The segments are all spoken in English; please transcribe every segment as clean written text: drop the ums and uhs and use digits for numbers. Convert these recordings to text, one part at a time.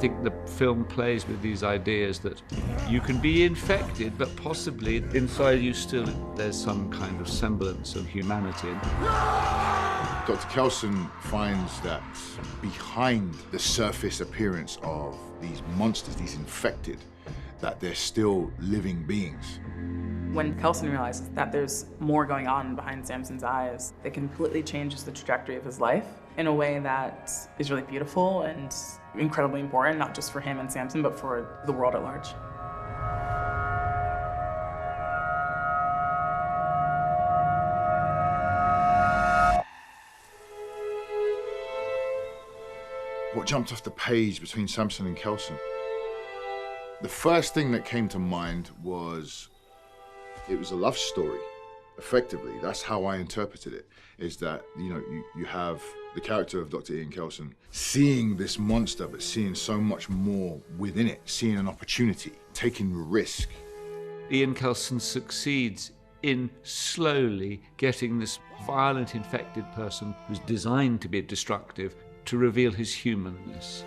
think the film plays with these ideas that you can be infected, but possibly inside you still there's some kind of semblance of humanity. Dr. Kelson finds that behind the surface appearance of these monsters, these infected, that they're still living beings. When Kelson realizes that there's more going on behind Samson's eyes, it completely changes the trajectory of his life in a way that is really beautiful and incredibly important, not just for him and Samson, but for the world at large. What jumped off the page between Samson and Kelson? The first thing that came to mind was, it was a love story, effectively. That's how I interpreted it, is that, you have the character of Dr. Ian Kelson seeing this monster, but seeing so much more within it, seeing an opportunity, taking risk. Ian Kelson succeeds in slowly getting this violent, infected person who's designed to be destructive to reveal his humanness.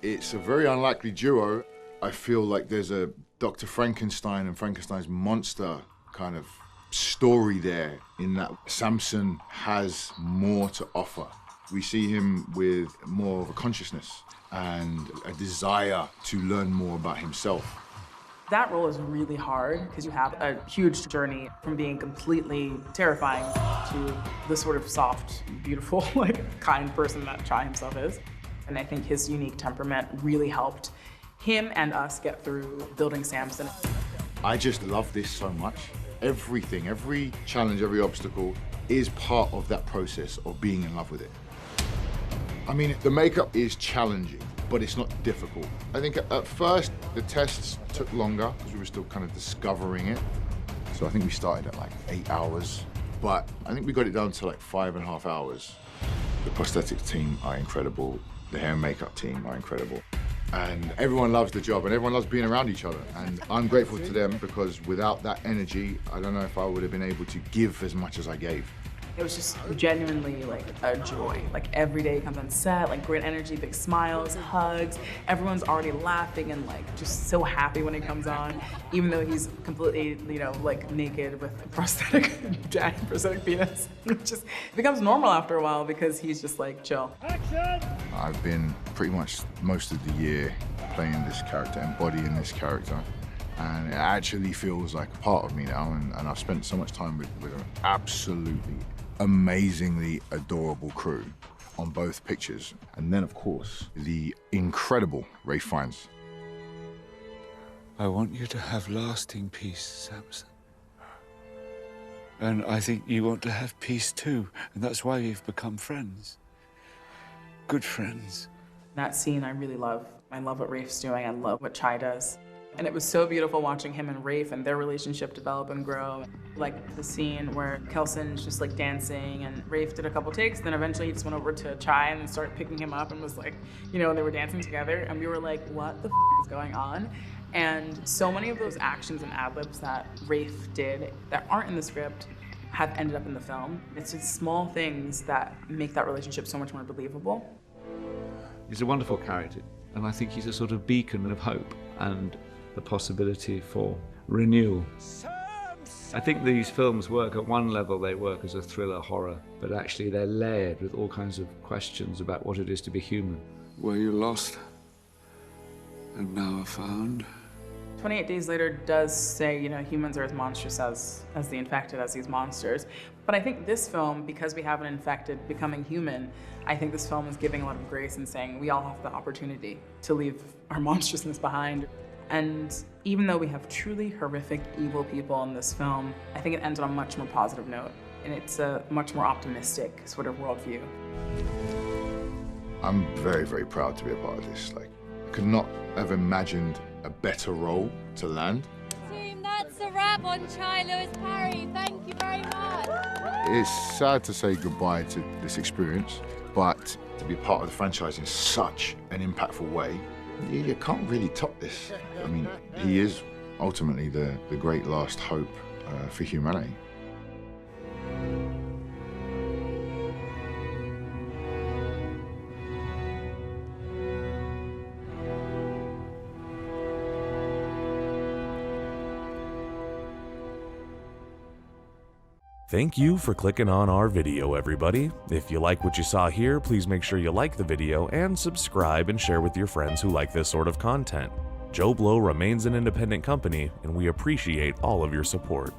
It's a very unlikely duo. I feel like there's a Dr. Frankenstein and Frankenstein's monster kind of story there, in that Samson has more to offer. We see him with more of a consciousness and a desire to learn more about himself. That role is really hard because you have a huge journey from being completely terrifying to the sort of soft, beautiful, kind person that Chai himself is. And I think his unique temperament really helped him and us get through building Samson. I just love this so much. Everything, every challenge, every obstacle is part of that process of being in love with it. I mean, the makeup is challenging, but it's not difficult. I think at first, the tests took longer because we were still kind of discovering it. So I think we started at 8 hours, but I think we got it down to 5.5 hours. The prosthetics team are incredible. The hair and makeup team are incredible. And everyone loves the job and everyone loves being around each other. And I'm grateful to them, because without that energy, I don't know if I would have been able to give as much as I gave. It was just genuinely a joy. Every day he comes on set, great energy, big smiles, hugs. Everyone's already laughing and just so happy when he comes on, even though he's completely, naked with a giant prosthetic penis. It just becomes normal after a while because he's just chill. Action! I've been pretty much most of the year playing this character, embodying this character. And it actually feels like a part of me now, and I've spent so much time with an absolutely amazingly adorable crew on both pictures. And then, of course, the incredible Ralph Fiennes. I want you to have lasting peace, Samson. And I think you want to have peace too, and that's why you've become friends. Good friends. That scene I really love. I love what Rafe's doing, I love what Chai does. And it was so beautiful watching him and Rafe and their relationship develop and grow. The scene where Kelson's just dancing and Rafe did a couple takes, then eventually he just went over to Chai and started picking him up and was they were dancing together, and we were what the is going on? And so many of those actions and ad-libs that Rafe did that aren't in the script have ended up in the film. It's just small things that make that relationship so much more believable. He's a wonderful character, and I think he's a sort of beacon of hope and the possibility for renewal. I think these films work at one level, they work as a thriller horror, but actually they're layered with all kinds of questions about what it is to be human. Were you lost and now are found? 28 Days Later does say, humans are as monstrous as the infected, as these monsters. But I think this film, because we have an infected becoming human, I think this film is giving a lot of grace and saying we all have the opportunity to leave our monstrousness behind. And even though we have truly horrific, evil people in this film, I think it ends on a much more positive note. And it's a much more optimistic sort of worldview. I'm very, very proud to be a part of this. I could not have imagined a better role to land. Team, that's a wrap on Chai Lewis Parry. Thank you very much. It's sad to say goodbye to this experience, but to be part of the franchise in such an impactful way, you can't really top this. I mean, he is ultimately the great last hope for humanity. Thank you for clicking on our video, everybody. If you like what you saw here, please make sure you like the video and subscribe and share with your friends who like this sort of content. Joblo remains an independent company, and we appreciate all of your support.